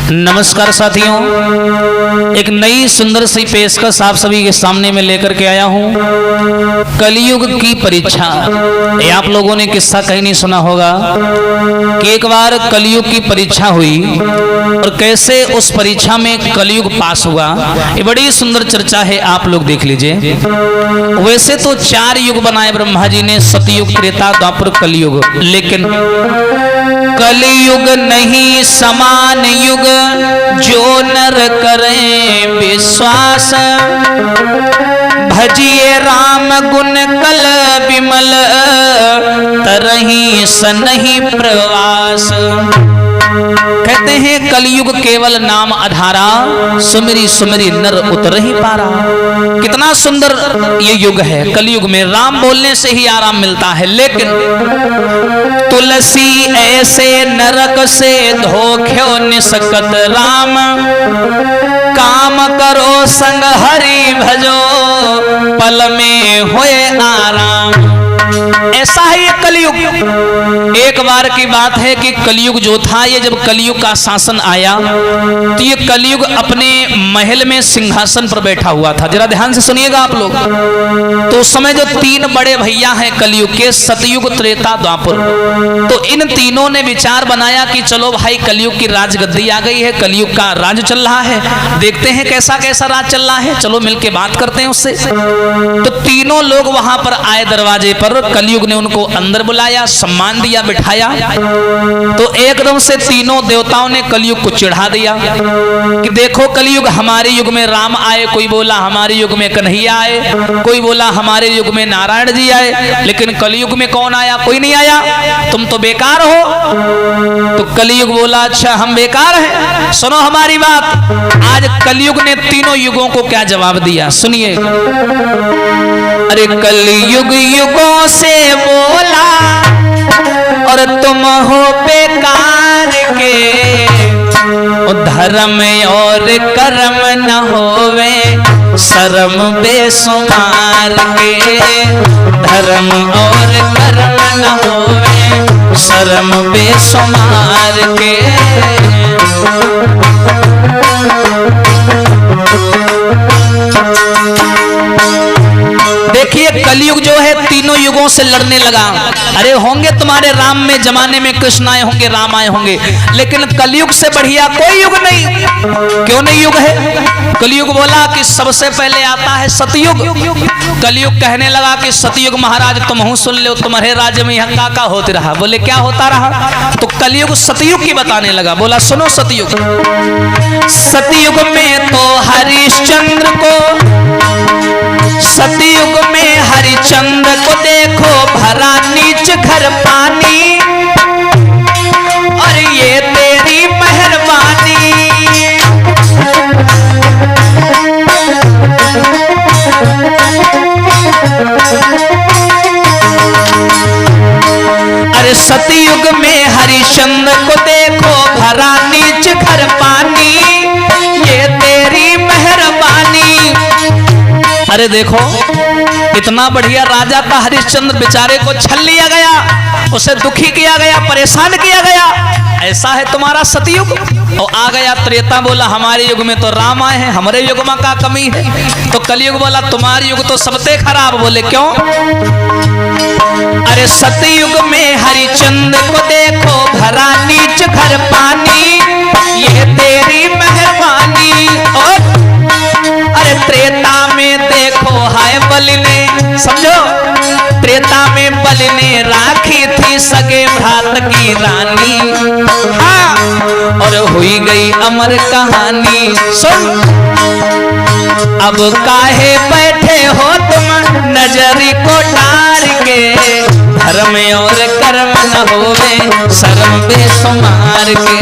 नमस्कार साथियों, एक नई सुंदर सी पेशकश आप सभी के सामने में लेकर के आया हूँ। कलयुग की परीक्षा। ये आप लोगों ने किस्सा कहीं नहीं सुना होगा कि एक बार कलयुग की परीक्षा हुई और कैसे उस परीक्षा में कलयुग पास हुआ। ये बड़ी सुंदर चर्चा है, आप लोग देख लीजिए। वैसे तो 4 युग बनाए ब्रह्मा जी ने, सतयुग, त्रेता, द्वापर, कलयुग, लेकिन कलयुग नहीं समान युग जो नर करें विश्वास। भजिए राम गुण कल विमल तरही सनहि प्रवास। कहते हैं कलयुग केवल नाम आधारा, सुमिरी सुमिरी नर उतर ही पारा। कितना सुंदर ये युग है। कलयुग में राम बोलने से ही आराम मिलता है, लेकिन तुलसी ऐसे नरक से धोख्यो निसकत राम। काम करो संग हरि भजो पल में होए आराम। ऐसा है ये कलयुग। एक बार की बात है कि कलयुग जो था, ये जब कलयुग का शासन आया तो ये कलयुग अपने महल में सिंहासन पर बैठा हुआ था। जरा ध्यान से सुनिएगा आप लोग। तो उस समय जो 3 बड़े भैया हैं कलयुग के, सतयुग, त्रेता, द्वापर, तो इन तीनों ने विचार बनाया कि चलो भाई, कलयुग की राजगद्दी आ गई है, कलयुग का राज चल रहा है, देखते हैं कैसा कैसा राज चल रहा है, चलो मिलके बात करते हैं उससे। तो तीनों लोग वहां पर आए दरवाजे पर। कलयुग ने उनको अंदर बुलाया, सम्मान दिया, बिठाया। तो एकदम से तीनों देवताओं ने कलयुग को चिढ़ा दिया कि देखो कलयुग, हमारे युग में राम आए, कोई बोला हमारे युग में कन्हैया आए, कोई बोला हमारे युग में नारायण जी आए, लेकिन कलयुग में कौन आया? कोई नहीं आया, तुम तो बेकार हो। तो कलयुग बोला अच्छा हम बेकार हैं, सुनो हमारी बात। आज कलयुग ने तीनों युगों को क्या जवाब दिया, सुनिए। अरे कलयुग युगों से बोला और तुम हो बेकार के, धर्म और कर्म न होवे शर्म बेसुमार के। धर्म और कर्म न होवे शर्म बेसुमार के। देखिए कलयुग जो है तीनों युगों से लड़ने लगा। अरे होंगे तुम्हारे राम में जमाने में कृष्ण आए होंगे, राम आए होंगे, लेकिन कलयुग से बढ़िया कोई युग नहीं। क्यों नहीं युग है? कलयुग बोला कि सबसे पहले आता है सतयुग। कलयुग कहने लगा कि सतयुग महाराज तुम हूं सुन लो, तुम्हारे राज्य में यहाँ का होते रहा। बोले क्या होता रहा? तो कलयुग सतयुग की बताने लगा। बोला सुनो सतयुग। सतयुग में तो हरिश्चंद्र को, सतयुग में हरिचंद्र को देखो भरा नीच घर पानी, और ये तेरी मेहरबानी। अरे सतयुग में हरिचंद्र को देखो भरा नीच घर पानी, ये तेरी मेहरबानी। अरे देखो इतना बढ़िया राजा था हरिश्चंद्र, बेचारे को छल लिया गया, उसे दुखी किया गया, परेशान किया गया। ऐसा है तुम्हारा सतयुग। और आ गया त्रेता, बोला हमारे युग में तो राम आए हैं, हमारे युग में क्या कमी है? तो कलयुग बोला तुम्हारे युग तो सबसे खराब। बोले क्यों? अरे सतयुग में हरिचंद्र को देखो भरा नीच घर पानी, ये तेरी मेहरबानी। और अरे त्रेता में देखो हाय बलि ने, समझो, त्रेता में बलि ने राखी थी सगे भ्रात की रानी। हाँ, और हुई गई अमर कहानी। सुन, अब काहे बैठे हो तुम नजरी को डार के, धर्म और कर्म न होवे शर्म बेसुमार के।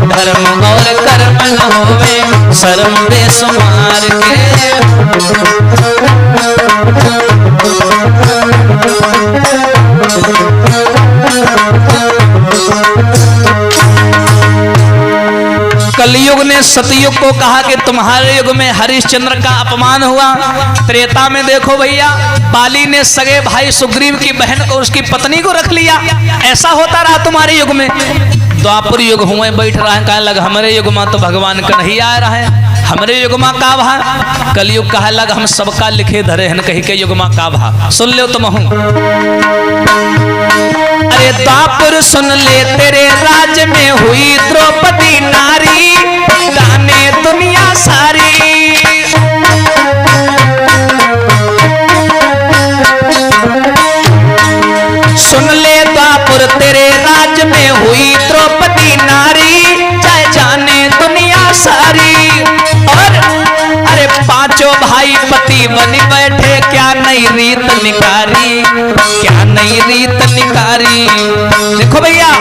धर्म और कर्म न होवे शर्म बेसुमार के। कलयुग ने सतयुग को कहा कि तुम्हारे युग में हरिश्चंद्र का अपमान हुआ। त्रेता में देखो भैया, बाली ने सगे भाई सुग्रीव की बहन को, उसकी पत्नी को रख लिया। ऐसा होता रहा तुम्हारे युग में। द्वापर युग हुए बैठ रहा है, कहा लग हमारे युग में तो भगवान का नहीं आ रहा है, हमारे युग में का भा। कलयुग कहा लग हम सबका लिखे धरे हैं, कहीं के युग में का भा। सुन लो तुम हूं, अरे द्वापर सुन ले तेरे राज में हुई द्रौपदी नारी, जाने दुनिया सारी। सुन ले द्वापर तेरे राज में हुई द्रौपदी नारी, चाहे जाने दुनिया सारी। और अरे पांचों भाई पति बनी बैठे, क्या नई रीत निकारी, क्या नई रीत निकारी। देखो भैया,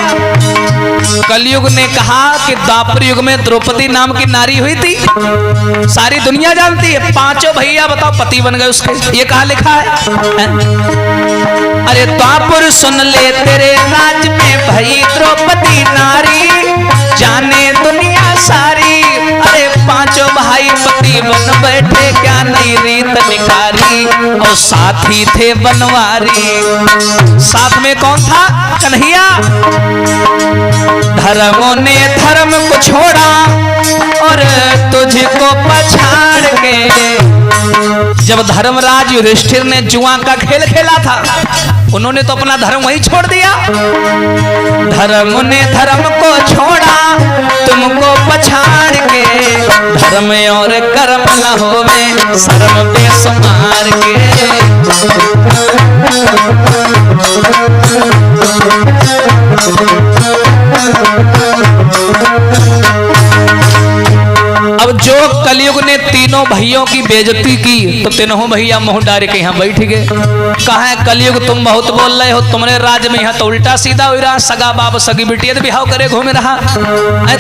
कलयुग ने कहा कि द्वापर युग में द्रौपदी नाम की नारी हुई थी, सारी दुनिया जानती है। पांचों भैया बताओ पति बन गए उसके, ये कहा लिखा है? अरे द्वापर सुन ले तेरे राज में भई द्रौपदी नारी, जाने दुनिया सारी। अरे पांचों भाई पति बन बैठे, क्या नई रीत निखारी, और साथी थे बनवारी। साथ में कौन था? कन्हैया। धर्मों ने धर्म को छोड़ा और तुझको पछाड़ के। जब धर्मराज युधिष्ठिर ने जुआ का खेल खेला था, उन्होंने तो अपना धर्म वहीं छोड़ दिया। धर्म ने धर्म को छोड़ा तुमको पछाड़ के, धर्म और कर्म न होवे शर्म बेसुमार के। अब जो कलयुग ने तीनों भैयों की बेइज्जती की, तो तीनों भैया मुंह डारे के यहाँ बैठ गए। कहा है कलयुग तुम बहुत बोल रहे हो, तुम्हारे राज्य में यहाँ तो उल्टा सीधा हो रहा, सगा बाप सगी बिटिया तो बिहाव करे घूम रहा।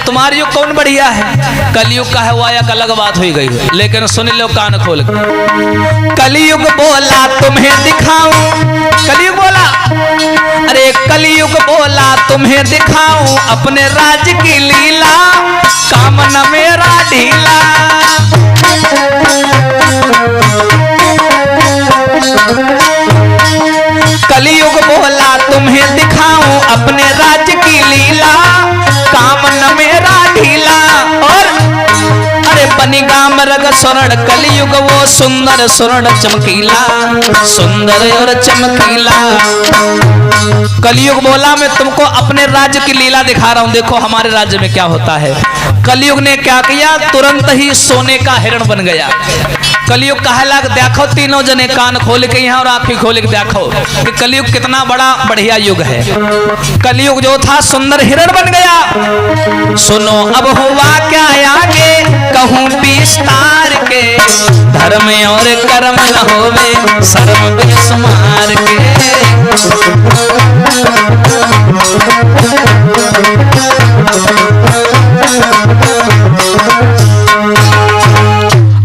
तुम्हारे युग कौन बढ़िया है? कलयुग का है वो एक अलग बात हुई गई है, लेकिन सुन लो कान खोल के। कलयुग बोला तुम्हें दिखाऊं, कलयुग बोला, अरे कलयुग बोला तुम्हें दिखाऊं अपने राज्य की लीला, काम न मेरा ढीला। कलयुग बोला तुम्हें दिखाऊं अपने राज्य की लीला, काम न मेरा ढीला। और अरे बनिगा मृग स्वर्ण कलयुग वो सुंदर स्वर्ण चमकीला, सुंदर और चमकीला। कलयुग बोला मैं तुमको अपने राज्य की लीला दिखा रहा हूं, देखो हमारे राज्य में क्या होता है। कलयुग ने क्या किया, तुरंत ही सोने का हिरण बन गया। कलयुग कहा लग देखो तीनों जने कान खोल के यहाँ और आंखें खोल के देखो कि कलयुग कितना बड़ा बढ़िया युग है। कलयुग जो था सुंदर हिरण बन गया। सुनो अब हुआ क्या आगे कहूं विस्तार के, धर्म और कर्म न होवे शर्म बेसुमार के।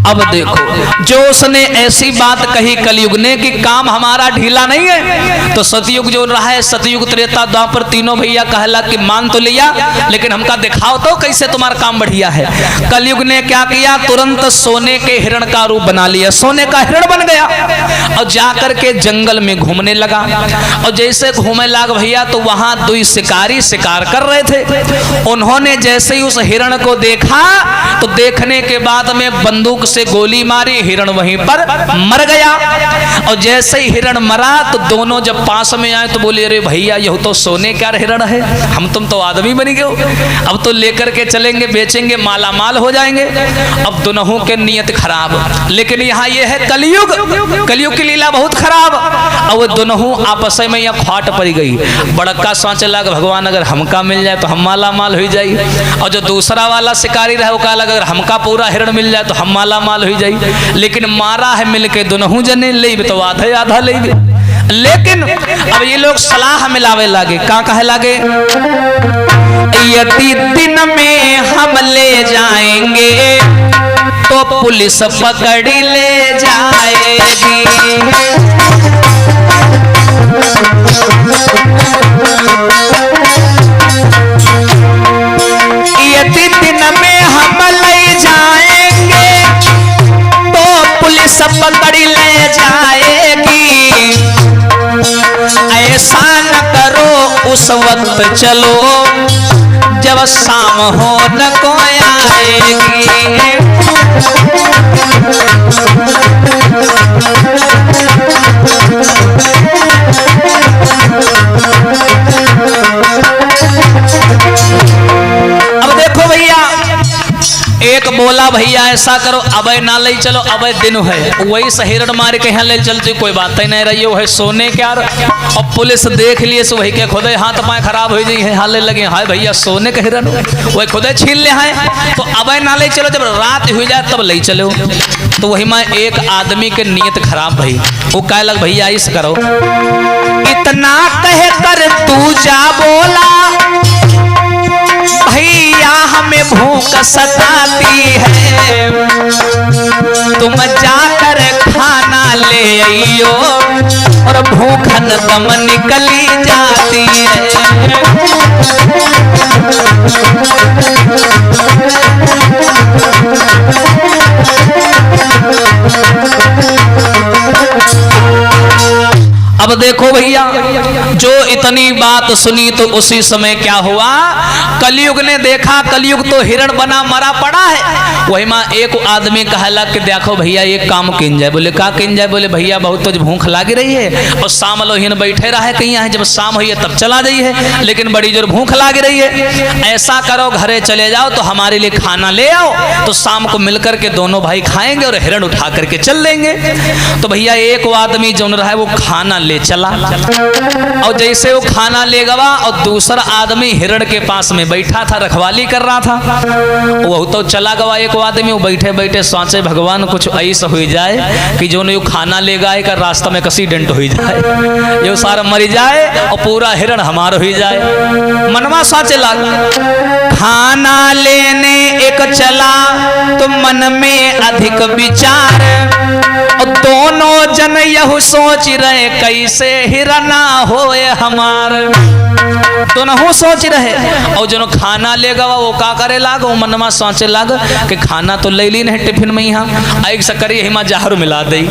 अब देखो जो उसने ऐसी बात कही कलयुग ने कि काम हमारा ढीला नहीं है, तो सतयुग जो रहा है, सतयुग त्रेता द्वापर तीनों भैया कहला कि मान तो लिया, लेकिन हमका दिखाओ तो कैसे तुम्हारा काम बढ़िया है। कलयुग ने क्या किया, तुरंत सोने के हिरण का रूप बना लिया, सोने का हिरण बन गया और जाकर के जंगल में घूमने लगा। और जैसे घूमने लगा भैया, तो वहां दो शिकारी शिकार कर रहे थे। उन्होंने जैसे ही उस हिरण को देखा, तो देखने के बाद में बंदूक से गोली मारी, हिरण वहीं पर मर गया। और जैसे ही हिरण मरा, तो दोनों जब पास में आए तो बोले अरे भैया यह तो सोने का हिरण है, हम तुम तो आदमी बन गए, अब तो लेकर के चलेंगे बेचेंगे माला माल हो जाएंगे। अब दोनों के नियत खराब, लेकिन यहाँ ये है कलयुग, कलयुग की लीला बहुत खराब। और वो दोनों आपस में यहाँ फाट पड़ गई। बड़का सोच लगा भगवान अगर हमका मिल जाए तो हम माला माल हो जाए, और जो दूसरा वाला शिकारी रहे वो कहा लगा अगर हमका पूरा हिरण मिल जाए तो हम माला माल हो जाए। लेकिन मारा है मिलके दोनों जने, ले तो आधा आधा ले। लेकिन अब ये लोग सलाह मिलावे लागे, कहाँ कहे लागे, यदि दिन में हम ले जाएंगे तो पुलिस पकड़ ले जाएगी। यदि दिन में वक्त चलो, जब शाम हो न को आएगी। अब देखो भैया, एक बोला भैया ऐसा करो, अबे ना ले चलो, अबे दिन है, वही हिरण मार के यहाँ ले चलती, कोई बात ही नहीं रही है सोने क्या। और पुलिस देख लिए सो वही के खुदे हाथ पाए खराब हो जाए, हाले लगे हाय भैया सोने का हिरण, वही खुदे छीन ले है। तो अबे ना ले चलो, जब रात हो जाए तब ले चलो। तो वही मैं एक आदमी के नीयत खराब भई, वो कह लग भैया इस करो, इतना कह कर तू जा बोला भैया हमें भूख सताती है, तुम जाकर खाना ले आइयो और भूखन दम निकली जाती है। अब देखो भैया, जो इतनी बात सुनी तो उसी समय क्या हुआ, कलयुग ने देखा, कलयुग तो हिरण बना मरा पड़ा है। वही माँ एक आदमी कहला कि देखो भैया एक काम किन जाए। बोले का किन जाए? बोले भैया बहुत तो भूख लागी रही है और शाम लो हिन बैठे रहे कहीं है, जब शाम हुई है तब चला जाइए, लेकिन बड़ी जोर भूख लागी रही है। ऐसा करो घरे चले जाओ तो हमारे लिए खाना ले आओ, तो शाम को मिलकर के दोनों भाई खाएंगे और हिरण उठा करके चल देंगे। तो भैया एक आदमी जो रहा है वो खाना ले चला, और जैसे वो खाना ले गवा और दूसरा आदमी हिरण के पास में बैठा था, रखवाली कर रहा था। वो तो चला गवा एक आदमी, वो बैठे बैठे सोचे भगवान कुछ ऐसा हो जाए कि जो नहीं खाना ले गए का रास्ता में एक्सीडेंट हो जाए, ये सारा मर जाए और पूरा हिरण हमारा हो जाए। मनवा सोचे लगा, खाना लेने एक चला तो मन में अधिक विचार, और दोनों जन यह सोच रहे कैसे हिरना होए हमार। दोनों सोच रहे, और जो खाना लेगा वो का करे लाग, वो मनवा सोचे लाग कि खाना तो ले ली नहीं टिफिन में, यहाँ एक से करिए हिमा जहर मिला दे,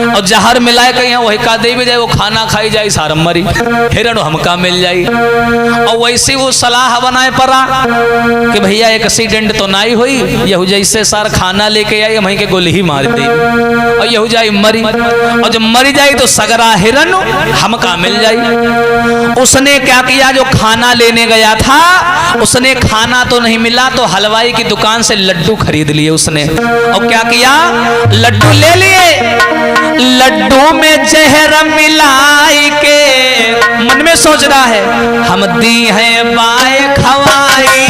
और जहर मिलाए के यहाँ वही का दे भी जाए, वो खाना खाई जाए सारा मरी, हिरण हमका मिल जाए। और वैसी वो सलाह बनाए पड़ा कि भैया एक एक्सीडेंट तो नहीं हुई, यहू जैसे सार खाना लेके आई वहीं के गोली ही मार दे और यहू जाए मरी, और जब मरी जाए तो सगरा हिरण हमका मिल जाए। उसने क्या किया, जो खाना लेने गया था उसने खाना तो नहीं मिला तो हलवाई की दुकान से लड्डू खरीद लिए उसने, और क्या किया लड्डू ले लिए, लड्डू में जहर मिलाई के मन में सोच रहा है हम दी है बाय खवाई,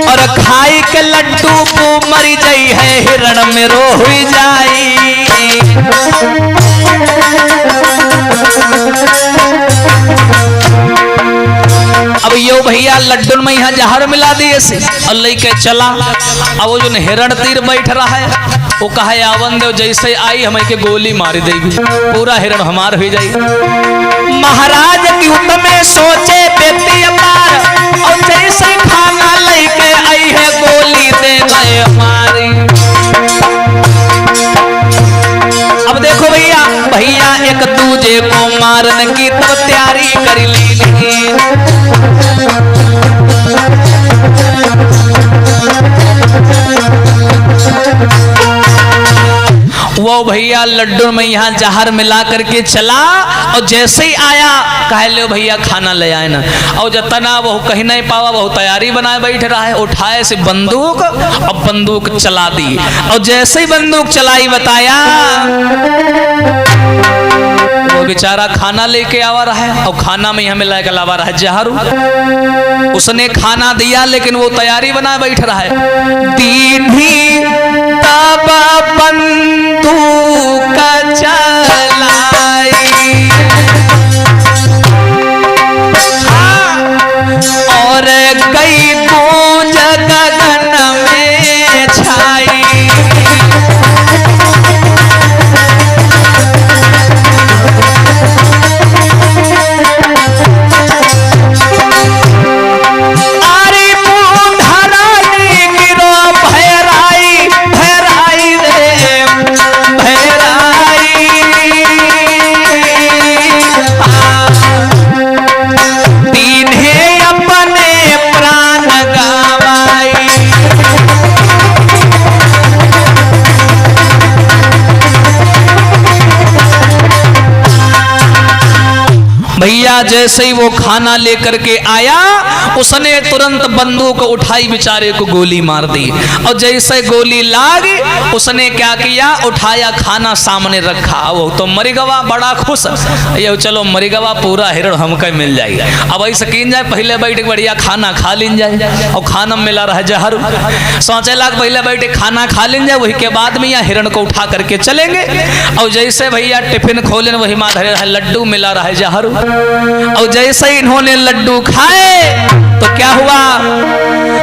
और खाई के लड्डू को मरी जाई है हिरण में रो हुई जाई। अब यो भैया लड्डू में यहाँ जहर मिला दिए से और लेके चला। अब वो जो हिरण तीर बैठ रहा है वो कहा आवन देव जैसे आई हमें के गोली मारी देगी, पूरा हिरण हमार हो जाए। महाराज की हुत में सोचे व्यक्ति अपार, और जैसे खाना लेके आई है गोली दे गए हमारी। अब देखो भैया, भैया एक दूजे को मारने की तो तैयारी कर ली, वो भैया लड्डू में यहाँ जहर मिला करके चला, और जैसे ही आया कह लो भैया खाना ले आए ना, और जतना वो कहीं नहीं पावा वो तैयारी बनाए बैठ रहा है, उठाए से बंदूक और बंदूक चला दी, और जैसे ही बंदूक चलाई बताया वो बेचारा खाना लेके आवा रहा है, और खाना में यहाँ मिला के लावा रहा है जहर। उसने खाना दिया लेकिन वो तैयारी बनाए बैठ रहा है, दीदी तब बंदूक चलाई, और कई गूंज गगन में छाई, अरे मुंह धराई गिरो भैराई भैराई भैया जैसे ही वो खाना लेकर के आया, उसने तुरंत बंदूक उठाई, बेचारे को गोली मार दी। और जैसे गोली लागी, उसने क्या किया, उठाया खाना सामने रखा। वो तो मरी गवा बड़ा खुश, ये चलो मरी गवा पूरा हिरण हमको मिल जाएगा। अब ऐसे कीन जाए, पहले बैठ बढ़िया खाना खा लीन जाए, और खाना मिला रहा जहर। सोचे लाख पहले बैठे खाना खा लीन जाए, वही के बाद में यहाँ हिरण को उठा करके चलेंगे। और जैसे भैया टिफिन खोले, वही माँ धरे रहा लड्डू मिला रहा है जहर। और जैसे इन्होंने लड्डू खाए तो क्या हुआ,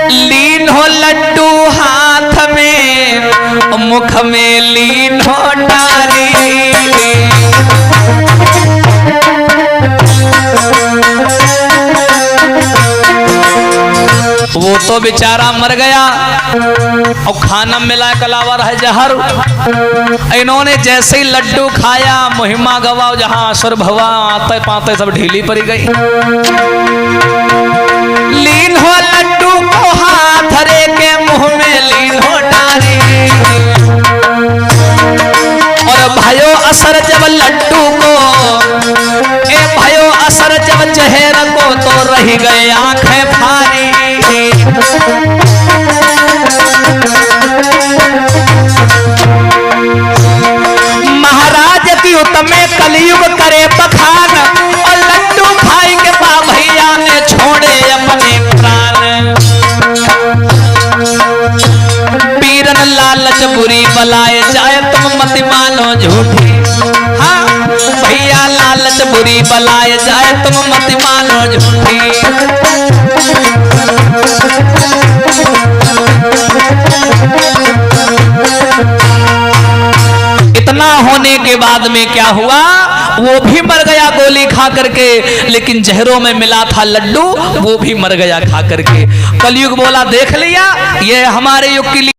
लीन हो लड्डू हाथ में, मुख में लीन हो डाली। वो तो बेचारा मर गया, और खाना मिला कलावा रहा जहर। इन्होंने जैसे ही लड्डू खाया, महिमा गवा, जहां असुर भवा आते पाते सब ढीली पड़ी गई। लीन हो लड्डू को हाथ रे के मुंह में लीन हो डाली। और भयो असर जब लड्डू को, ए भयो असर जब चेहरा को, तो रह गए आंखें फारी। महाराज की उत्तमे कलयुग करे बखान, और लड्डू खाई के बा भैया ने छोड़े अपने प्राण। पीरन लालच बुरी बलाए जाए, तुम मत मानो झूठी। हाँ भैया लालच बुरी बलाए जाए, तुम मत मानो झूठी। इतना होने के बाद में क्या हुआ, वो भी मर गया गोली खा करके, लेकिन जहरों में मिला था लड्डू, वो भी मर गया खा करके। कलयुग बोला देख लिया, ये हमारे युग की